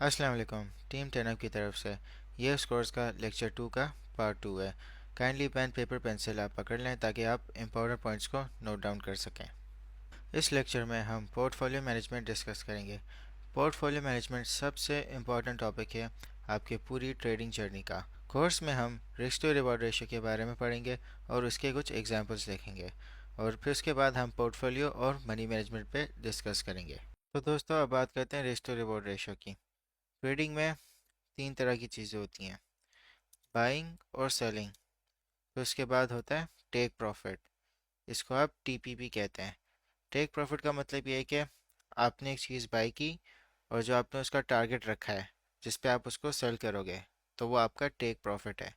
अस्सलाम वालेकुम। टीम 10 की तरफ से ये स्कोर्स का लेक्चर 2 का पार्ट 2 है। काइंडली पेन पेपर पेंसिल आप पकड़ लें ताकि आप इंपॉर्टेंट पॉइंट्स को नोट डाउन कर सकें। इस लेक्चर में हम पोर्टफोलियो मैनेजमेंट डिस्कस करेंगे। पोर्टफोलियो मैनेजमेंट सबसे इम्पॉर्टेंट टॉपिक है आपके पूरी ट्रेडिंग जर्नी का। कोर्स में हम रिस्क टू रिवॉर्ड रेशियो के बारे में पढ़ेंगे और उसके कुछ एग्जांपल्स देखेंगे, और फिर उसके बाद हम पोर्टफोलियो और मनी मैनेजमेंट पे डिस्कस करेंगे। तो दोस्तों, अब बात करते हैं रिस्क टू रिवॉर्ड रेशियो की। ट्रेडिंग में तीन तरह की चीज़ें होती हैं, बाइंग और सेलिंग। तो उसके बाद होता है टेक प्रॉफिट। इसको आप टीपीपी कहते हैं। टेक प्रॉफिट का मतलब ये है कि आपने एक चीज़ बाई की और जो आपने उसका टारगेट रखा है जिस पे आप उसको सेल करोगे, तो वो आपका टेक प्रॉफिट है।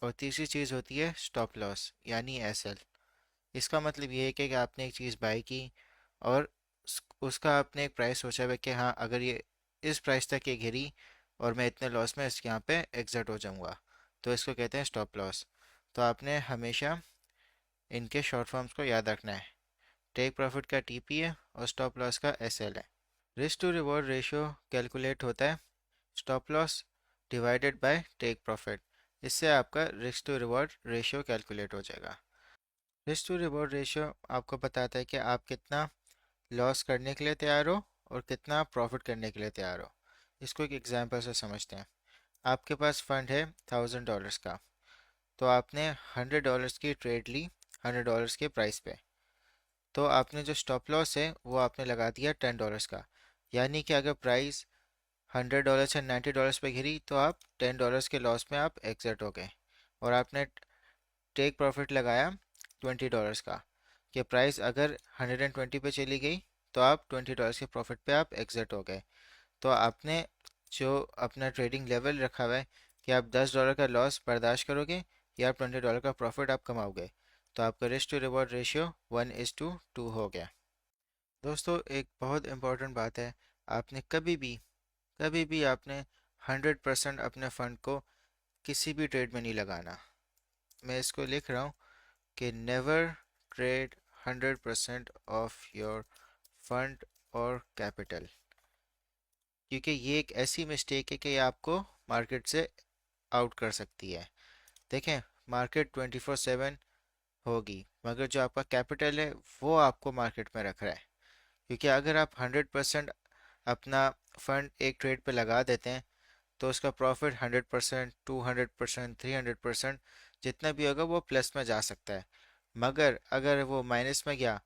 और तीसरी चीज़ होती है स्टॉप लॉस यानी एसएल। इसका मतलब ये है कि आपने एक चीज़ बाई की और उसका आपने एक प्राइस सोचा हुआ है कि हाँ, अगर ये इस प्राइस तक ये गिरी और मैं इतने लॉस में इसके यहाँ पे एग्जिट हो जाऊंगा, तो इसको कहते हैं स्टॉप लॉस। तो आपने हमेशा इनके शॉर्ट फॉर्म्स को याद रखना है। टेक प्रॉफिट का टीपी है और स्टॉप लॉस का एसएल है। Risk to reward ratio calculate होता है stop loss divided by take profit. इससे आपका risk to reward ratio calculate हो जाएगा। रिस्क टू रिवॉर्ड रेशियो आपको बताता है कि आप कितना लॉस करने के लिए तैयार हो और कितना प्रॉफिट करने के लिए तैयार हो। इसको एक एग्जांपल से समझते हैं। आपके पास फंड है $1000 का, तो आपने $100 की ट्रेड ली $100 के प्राइस पे। तो आपने जो स्टॉप लॉस है वो आपने लगा दिया $10 का। यानी कि अगर प्राइस $100 से $90 पे गिरी तो आप $10 के लॉस में आप एग्जिट हो गए। और आपने टेक प्रॉफिट लगाया $20 का, कि प्राइस अगर 120 पे चली गई तो आप $20 के प्रॉफिट पे आप एग्जिट हो गए। तो आपने जो अपना ट्रेडिंग लेवल रखा हुआ है कि आप $10 का लॉस बर्दाश्त करोगे या आप $20 का प्रॉफिट आप कमाओगे, तो आपका रिस्क टू रिवॉर्ड रेशियो 1:2 हो गया। दोस्तों, एक बहुत इंपॉर्टेंट बात है, आपने कभी भी आपने 100% अपने फंड को किसी भी ट्रेड में नहीं लगाना। मैं इसको लिख रहा हूँ कि never trade 100% of your fund और कैपिटल, क्योंकि ये एक ऐसी मिस्टेक है कि ये आपको मार्केट से आउट कर सकती है। देखें, मार्केट 24/7 होगी, मगर जो आपका कैपिटल है वो आपको मार्केट में रख रहा है। क्योंकि अगर आप 100% अपना फंड एक ट्रेड पे लगा देते हैं तो उसका प्रॉफिट 100%, 200%, 300% जितना भी होगा वो प्लस में जा सकता है। मगर अगर वो माइनस में गया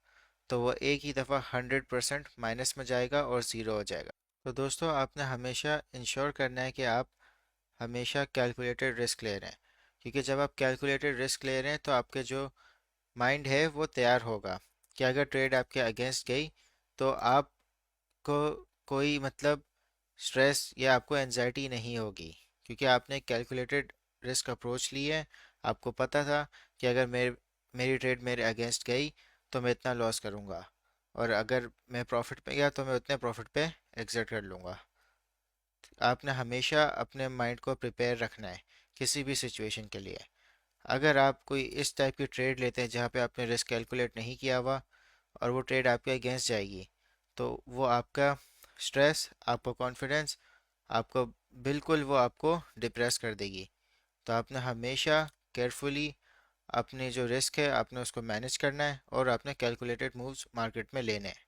तो वो एक ही दफ़ा 100% माइनस में जाएगा और ज़ीरो हो जाएगा। तो दोस्तों, आपने हमेशा इंश्योर करना है कि आप हमेशा कैलकुलेटेड रिस्क ले रहे हैं। क्योंकि जब आप कैलकुलेटेड रिस्क ले रहे हैं तो आपके जो माइंड है वो तैयार होगा कि अगर ट्रेड आपके अगेंस्ट गई तो आपको कोई मतलब स्ट्रेस या आपको एनजाइटी नहीं होगी, क्योंकि आपने कैलकुलेटेड रिस्क अप्रोच ली है। आपको पता था कि अगर मेरी ट्रेड मेरे अगेंस्ट गई तो मैं इतना लॉस करूंगा, और अगर मैं प्रॉफिट पे गया तो मैं उतने प्रॉफिट पे एग्जिट कर लूंगा। आपने हमेशा अपने माइंड को प्रिपेयर रखना है किसी भी सिचुएशन के लिए। अगर आप कोई इस टाइप की ट्रेड लेते हैं जहाँ पे आपने रिस्क कैलकुलेट नहीं किया हुआ और वो ट्रेड आपके अगेंस्ट जाएगी, तो वो आपका स्ट्रेस, आपका कॉन्फिडेंस, आपको बिल्कुल वो आपको डिप्रेस कर देगी। तो आपने हमेशा केयरफुली अपने जो रिस्क है आपने उसको मैनेज करना है और आपने कैलकुलेटेड मूव्स मार्केट में लेने हैं।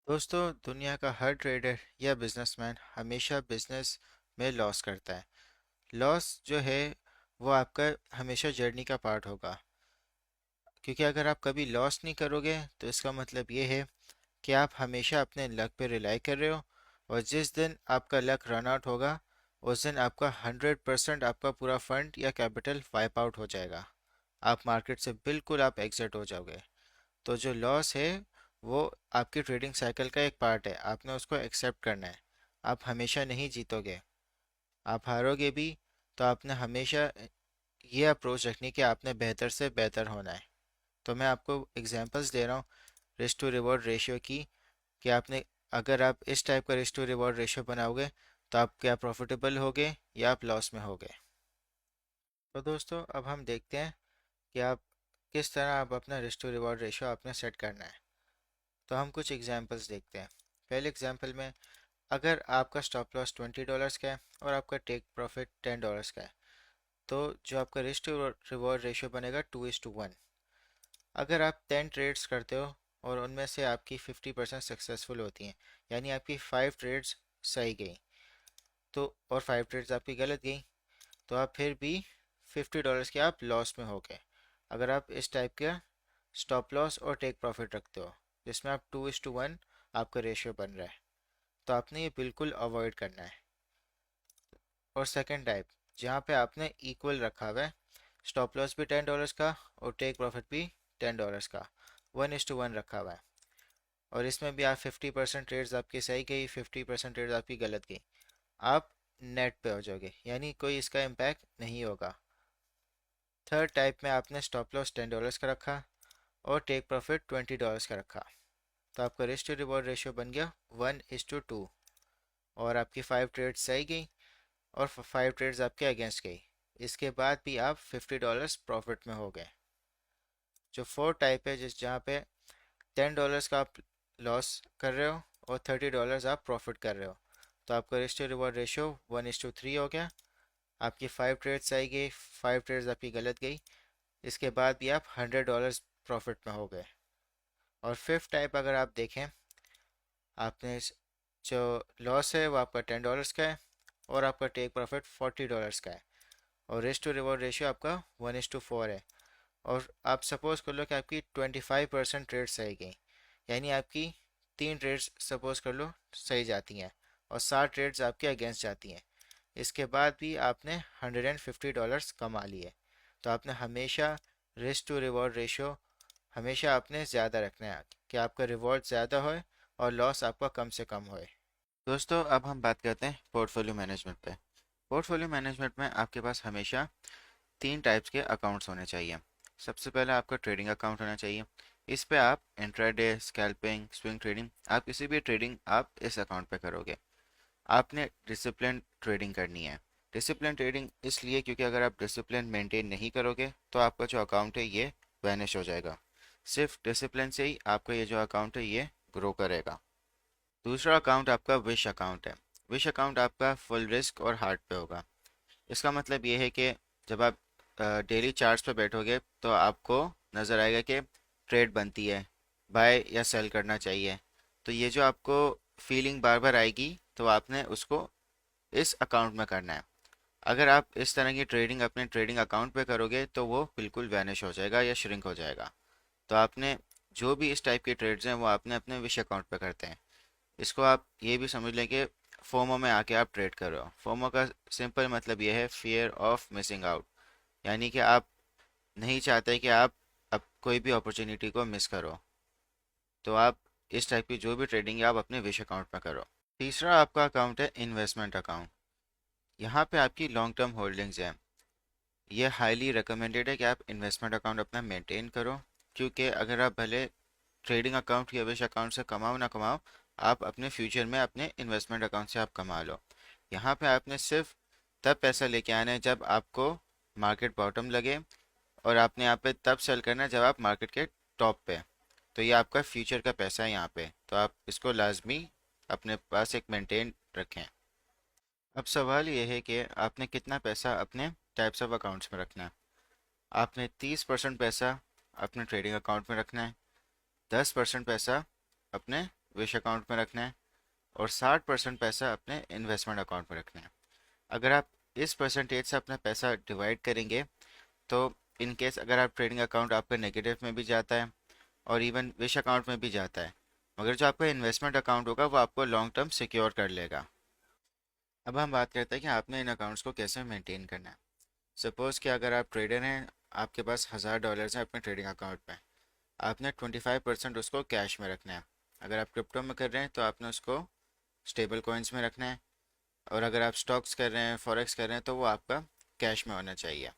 दोस्तों, दुनिया का हर ट्रेडर या बिजनेसमैन हमेशा बिजनेस में लॉस करता है। लॉस जो है वो आपका हमेशा जर्नी का पार्ट होगा। क्योंकि अगर आप कभी लॉस नहीं करोगे तो इसका मतलब ये है कि आप हमेशा अपने लक पे रिलाई कर रहे हो, और जिस दिन आपका लक रन आउट होगा उस दिन आपका 100% आपका पूरा फंड या कैपिटल वाइप आउट हो जाएगा। आप मार्केट से बिल्कुल आप एग्जिट हो जाओगे। तो जो लॉस है वो आपकी ट्रेडिंग साइकिल का एक पार्ट है, आपने उसको एक्सेप्ट करना है। आप हमेशा नहीं जीतोगे, आप हारोगे भी, तो आपने हमेशा ये अप्रोच रखनी कि आपने बेहतर से बेहतर होना है। तो मैं आपको एग्जांपल्स दे रहा हूँ रिस्क टू रिवॉर्ड रेशियो की, कि आपने अगर आप इस टाइप का रिस्क टू रिवॉर्ड रेशियो बनाओगे तो आप क्या प्रॉफिटेबल होगे या आप लॉस में होगे। तो दोस्तों, अब हम देखते हैं कि आप किस तरह आप अपना रिस्क टू रिवॉर्ड रेशियो आपने सेट करना है। तो हम कुछ एग्जांपल्स देखते हैं। पहले एग्जांपल में अगर आपका स्टॉप लॉस $20 का है और आपका टेक प्रॉफिट $10 का है, तो जो आपका रिस्क टू रिवॉर्ड रेशियो बनेगा 2:1। अगर आप 10 ट्रेड्स करते हो और उनमें से आपकी 50% सक्सेसफुल होती हैं, यानी आपकी 5 ट्रेड्स सही गई, तो और 5 ट्रेड्स आपकी गलत गई, तो आप फिर भी $50 के आप लॉस में हो गए। अगर आप इस टाइप का स्टॉप लॉस और टेक प्रॉफिट रखते हो जिसमें आप 2:1 आपका रेशियो बन रहा है, तो आपने ये बिल्कुल अवॉइड करना है। और सेकंड टाइप, जहाँ पे आपने इक्वल रखा हुआ है, स्टॉप लॉस भी $10 का और टेक प्रॉफिट भी $10 का, 1:1 रखा हुआ है, और इसमें भी आप 50% ट्रेड्स आपकी सही गई, 50% ट्रेड्स आपकी गलत गई, आप नेट पे हो जाओगे, यानी कोई इसका इम्पैक्ट नहीं होगा। थर्ड टाइप में आपने स्टॉप लॉस $10 का रखा और टेक प्रॉफिट $20 का रखा, तो आपका रिस्क टू रिवॉर्ड रेशियो बन गया 1:2, और आपकी 5 ट्रेड्स सही गई और 5 ट्रेड्स आपके अगेंस्ट गई, इसके बाद भी आप $50 प्रॉफिट में हो गए। जो फोर्थ टाइप है, जिस जहाँ पे $10 का आप लॉस कर रहे हो और $30 आप प्रॉफिट कर रहे हो, तो आपका रिस्क टू रिवॉर्ड रेशियो 1:3 हो गया। आपकी 5 ट्रेड्स सही गई, 5 ट्रेड्स आपकी गलत गई, इसके बाद भी आप $100 प्रॉफिट में हो गए। और फिफ्थ टाइप अगर आप देखें, आपने जो लॉस है वो आपका $10 का है और आपका टेक प्रॉफिट $40 का है, और रिस्क टू रिवॉर्ड रेशियो आपका 1:4 है, और आप सपोज कर लो कि आपकी 25% ट्रेड सही गई, यानी आपकी 3 ट्रेड्स सपोज कर लो सही जाती हैं और 60 ट्रेड्स आपके अगेंस्ट जाती हैं, इसके बाद भी आपने $150 कमा लिए। तो आपने हमेशा रिस्क टू रिवॉर्ड रेशियो हमेशा आपने ज़्यादा रखना है कि आपका रिवॉर्ड ज़्यादा होए और लॉस आपका कम से कम होए। दोस्तों, अब हम बात करते हैं पोर्टफोलियो मैनेजमेंट पे। पोर्टफोलियो मैनेजमेंट में आपके पास हमेशा 3 टाइप्स के अकाउंट्स होने चाहिए। सबसे पहला आपका ट्रेडिंग अकाउंट होना चाहिए। इस पे आप इंट्राडे, स्कैल्पिंग, स्विंग ट्रेडिंग, आप किसी भी ट्रेडिंग आप इस अकाउंट पे करोगे। आपने डिसिप्लिन ट्रेडिंग करनी है। डिसिप्लिन ट्रेडिंग इसलिए क्योंकि अगर आप डिसिप्लिन मेंटेन नहीं करोगे तो आपका जो अकाउंट है ये वैनिश हो जाएगा। सिर्फ डिसिप्लिन से ही आपका ये जो अकाउंट है ये ग्रो करेगा। दूसरा अकाउंट आपका विश अकाउंट है। विश अकाउंट आपका फुल रिस्क और हार्ड पे होगा। इसका मतलब ये है कि जब आप डेली चार्ट्स पे बैठोगे तो आपको नज़र आएगा कि ट्रेड बनती है, बाय या सेल करना चाहिए, तो ये जो आपको फीलिंग बार बार आएगी तो आपने उसको इस अकाउंट में करना है। अगर आप इस तरह की ट्रेडिंग अपने ट्रेडिंग अकाउंट पे करोगे तो वो बिल्कुल वैनिश हो जाएगा या श्रिंक हो जाएगा। तो आपने जो भी इस टाइप के ट्रेड्स हैं वो आपने अपने विश अकाउंट पे करते हैं। इसको आप ये भी समझ लें कि फोमो में आके आप ट्रेड कर रहे हो। फोमो का सिंपल मतलब ये है फियर ऑफ मिसिंग आउट, यानी कि आप नहीं चाहते कि आप अब कोई भी अपॉर्चुनिटी को मिस करो, तो आप इस टाइप की जो भी ट्रेडिंग है आप अपने विश अकाउंट में करो। तीसरा आपका अकाउंट है इन्वेस्टमेंट अकाउंट। यहाँ पे आपकी लॉन्ग टर्म होल्डिंग्स हैं। ये हाईली रिकमेंडेड है कि आप इन्वेस्टमेंट अकाउंट अपना मेंटेन करो, क्योंकि अगर आप भले ट्रेडिंग अकाउंट या विश अकाउंट से कमाओ ना कमाओ, आप अपने फ्यूचर में अपने इन्वेस्टमेंट अकाउंट से आप कमा लो। यहाँ पे आपने सिर्फ तब पैसा लेके आना है जब आपको मार्केट बॉटम लगे, और आपने यहाँ पे तब सेल करना है जब आप मार्केट के टॉप पे। तो ये आपका फ्यूचर का पैसा है यहाँ पे, तो आप इसको लाजमी अपने पास एक मेंटेन रखें। अब सवाल ये है कि आपने कितना पैसा अपने टाइप्स ऑफ अकाउंट्स में रखना है। आपने 30% पैसा अपने ट्रेडिंग अकाउंट में रखना है, 10% पैसा अपने विश अकाउंट में रखना है, और 60% पैसा अपने इन्वेस्टमेंट अकाउंट में रखना है। अगर आप इस परसेंटेज से अपना पैसा डिवाइड करेंगे तो इन केस अगर आप ट्रेडिंग अकाउंट आपका नेगेटिव में भी जाता है और इवन विश अकाउंट में भी जाता है, मगर जो आपका इन्वेस्टमेंट अकाउंट होगा वो आपको लॉन्ग टर्म सिक्योर कर लेगा। अब हम बात करते हैं कि आपने इन अकाउंट्स को कैसे मेंटेन करना है। सपोज़ कि अगर आप ट्रेडर हैं, आपके पास $1000 हैं अपने ट्रेडिंग अकाउंट में, आपने 25% उसको कैश में रखना है। अगर आप क्रिप्टो में कर रहे हैं तो आपने उसको स्टेबल कॉइन्स में रखना है, और अगर आप स्टॉक्स कर रहे हैं, फॉरेक्स कर रहे हैं, तो वो आपका कैश में होना चाहिए।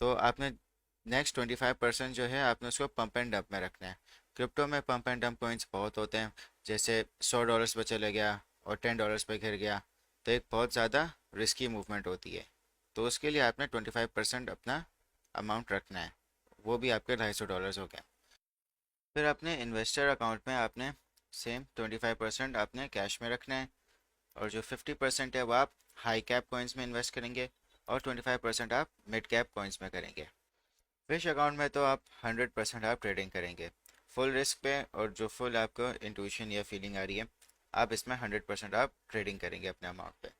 तो आपने नेक्स्ट 25% जो है आपने उसको पंप एंड डंप में रखना है। क्रिप्टो में पंप एंड डंप कॉइन्स बहुत होते हैं, जैसे $100 पे चले गया और $10 पे गिर गया, तो एक बहुत ज़्यादा रिस्की मूवमेंट होती है। तो उसके लिए आपने 25% अपना अमाउंट रखना है, वो भी आपके $250 हो गए। फिर अपने इन्वेस्टर अकाउंट में आपने सेम 25% आपने कैश में रखना है, और जो 50% है वो आप हाई कैप कॉइन्स में इन्वेस्ट करेंगे, और 25% आप मिड कैप कॉइन्स में करेंगे। फिश अकाउंट में तो आप 100% आप ट्रेडिंग करेंगे फुल रिस्क पे, और जो फुल आपको इंट्यूशन या फीलिंग आ रही है, आप इसमें 100% आप ट्रेडिंग करेंगे अपने अमाउंट पे।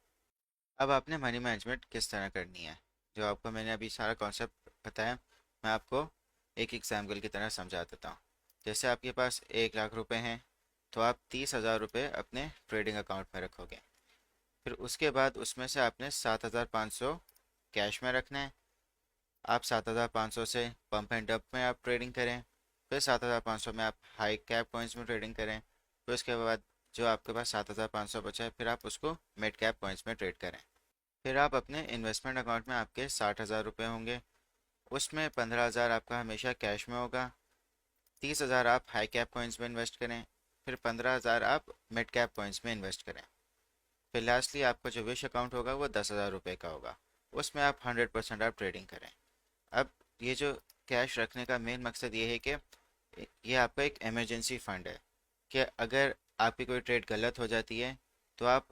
अब आपने मनी मैनेजमेंट किस तरह करनी है, जो आपको मैंने अभी सारा कॉन्सेप्ट बताया, मैं आपको एक एग्जाम्पल की तरह समझा देता हूँ। जैसे आपके पास 1 लाख रुपए हैं, तो आप 30,000 रुपये अपने ट्रेडिंग अकाउंट में रखोगे। फिर उसके बाद उसमें से आपने 7,500 कैश में रखना है। आप 7,500 से पंप एंड डंप में आप ट्रेडिंग करें। फिर 7,500 में आप हाई कैप कॉइन्स में ट्रेडिंग करें। फिर उसके बाद जो आपके पास 7,500 बचा है, फिर आप उसको मिड कैप कॉइन्स में ट्रेड करें। फिर आप अपने इन्वेस्टमेंट अकाउंट में आपके 60,000 रुपये होंगे, उसमें 15,000 आपका हमेशा कैश में होगा, 30,000 आप हाई कैप कॉइन्स में इन्वेस्ट करें, फिर 15,000 आप मिड कैप कॉइन्स में इन्वेस्ट करें। फिर लास्टली आपका जो विश अकाउंट होगा वो 10,000 रुपये का होगा, उसमें आप 100% आप ट्रेडिंग करें। अब ये जो कैश रखने का मेन मकसद ये है कि ये आपका एक इमरजेंसी फंड है, कि अगर आपकी कोई ट्रेड गलत हो जाती है, तो आप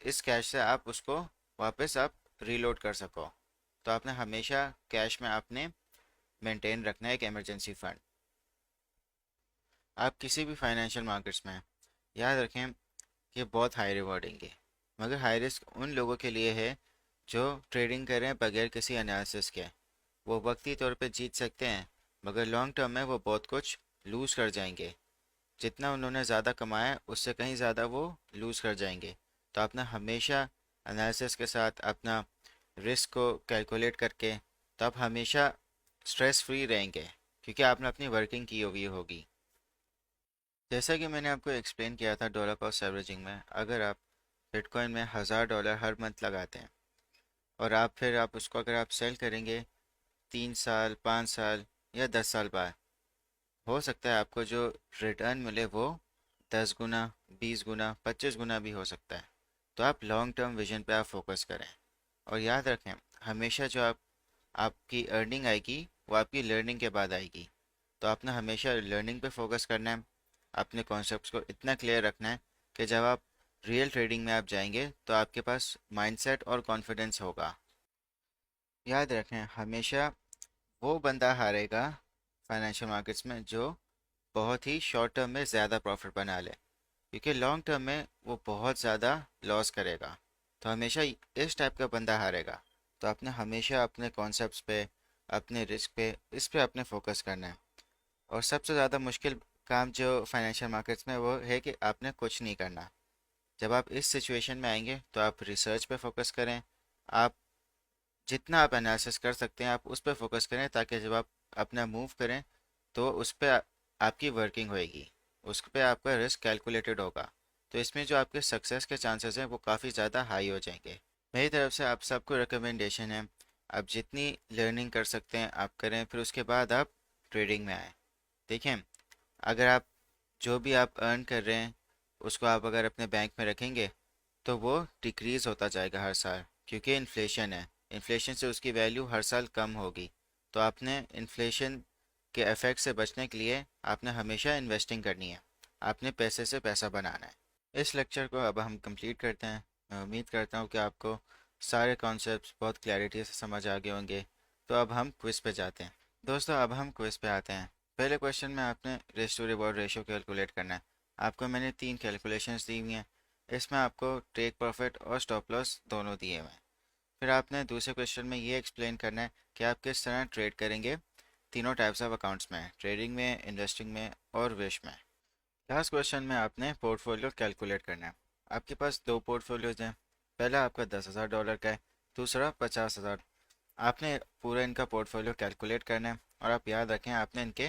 इस कैश से आप उसको वापस आप रीलोड कर सको। तो आपने हमेशा कैश में आपने मेंटेन रखना है एक इमरजेंसी फंड। आप किसी भी फाइनेंशियल मार्केट्स में याद रखें कि बहुत हाई रिवॉर्डिंग है, मगर हाई रिस्क उन लोगों के लिए है जो ट्रेडिंग कर रहे हैं बगैर किसी एनालिसिस के। वो वक्ती तौर पे जीत सकते हैं, मगर लॉन्ग टर्म में वो बहुत कुछ लूज़ कर जाएंगे। जितना उन्होंने ज़्यादा कमाया है, उससे कहीं ज़्यादा वो लूज़ कर जाएंगे। तो आपने हमेशा एनालिसिस के साथ अपना रिस्क को कैलकुलेट करके, तो आप हमेशा स्ट्रेस फ्री रहेंगे, क्योंकि आपने अपनी वर्किंग की हुई होगी। जैसा कि मैंने आपको एक्सप्लेन किया था डॉलर कॉस्ट एवरेजिंग में, अगर आप बिटकॉइन में $1,000 हर मंथ लगाते हैं, और आप फिर आप उसको अगर आप सेल करेंगे 3 साल 5 साल या 10 साल बाद, हो सकता है आपको जो रिटर्न मिले वो 10 गुना, 20 गुना, 25 गुना भी हो सकता है। तो आप लॉन्ग टर्म विजन पे आप फोकस करें, और याद रखें हमेशा जो आपकी अर्निंग आएगी वो आपकी लर्निंग के बाद आएगी। तो आपने हमेशा लर्निंग पे फोकस करना है, अपने कॉन्सेप्ट्स को इतना क्लियर रखना है कि जब आप रियल ट्रेडिंग में आप जाएंगे तो आपके पास माइंडसेट और कॉन्फिडेंस होगा। याद रखें हमेशा वो बंदा हारेगा फाइनेंशियल मार्केट्स में जो बहुत ही शॉर्ट टर्म में ज़्यादा प्रॉफिट बना ले, क्योंकि लॉन्ग टर्म में वो बहुत ज़्यादा लॉस करेगा। तो हमेशा इस टाइप का बंदा हारेगा। तो आपने हमेशा अपने कॉन्सेप्ट्स पे, अपने रिस्क पे, इस पे आपने फोकस करना है। और सबसे ज़्यादा मुश्किल काम जो फाइनेंशियल मार्केट्स में वो है कि आपने कुछ नहीं करना। जब आप इस सिचुएशन में आएंगे तो आप रिसर्च पे फोकस करें। आप जितना आप एनालिसिस कर सकते हैं आप उस पर फोकस करें, ताकि जब आप अपना मूव करें तो उस पर आपकी वर्किंग होएगी, उस पर आपका रिस्क कैलकुलेटेड होगा। तो इसमें जो आपके सक्सेस के चांसेस हैं वो काफ़ी ज़्यादा हाई हो जाएंगे। मेरी तरफ से आप सबको रिकमेंडेशन है, आप जितनी लर्निंग कर सकते हैं आप करें, फिर उसके बाद आप ट्रेडिंग में आएँ। देखें, अगर आप जो भी आप अर्न कर रहे हैं उसको आप अगर अपने बैंक में रखेंगे तो वो डिक्रीज़ होता जाएगा हर साल, क्योंकि इन्फ्लेशन है। इन्फ्लेशन से उसकी वैल्यू हर साल कम होगी। तो आपने इन्फ्लेशन के इफेक्ट से बचने के लिए आपने हमेशा इन्वेस्टिंग करनी है, आपने पैसे से पैसा बनाना है। इस लेक्चर को अब हम कंप्लीट करते हैं। मैं उम्मीद करता हूँ कि आपको सारे कॉन्सेप्ट्स बहुत क्लैरिटी से समझ आ गए होंगे। तो अब हम क्विज़ पे जाते हैं। दोस्तों अब हम क्विज़ पे आते हैं। पहले क्वेश्चन में आपने risk to reward ratio calculate करना है। आपको मैंने 3 कैलकुलेशंस दी हुई हैं। इसमें आपको टेक प्रॉफिट और स्टॉप लॉस दोनों दिए हुए हैं। फिर आपने दूसरे क्वेश्चन में ये एक्सप्लेन करना है कि आप किस तरह ट्रेड करेंगे तीनों टाइप्स ऑफ अकाउंट्स में, ट्रेडिंग में, इन्वेस्टिंग में और विश में। लास्ट क्वेश्चन में आपने पोर्टफोलियो कैलकुलेट करना है। आपके पास दो पोर्टफोलियोज हैं, पहला आपका $10,000 का है, दूसरा 50,000। आपने पूरा इनका पोर्टफोलियो कैलकुलेट करना है, और आप याद रखें आपने इनके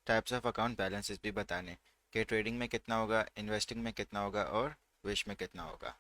टाइप्स ऑफ अकाउंट बैलेंसेस भी बताने, कि ट्रेडिंग में कितना होगा, इन्वेस्टिंग में कितना होगा और विश में कितना होगा।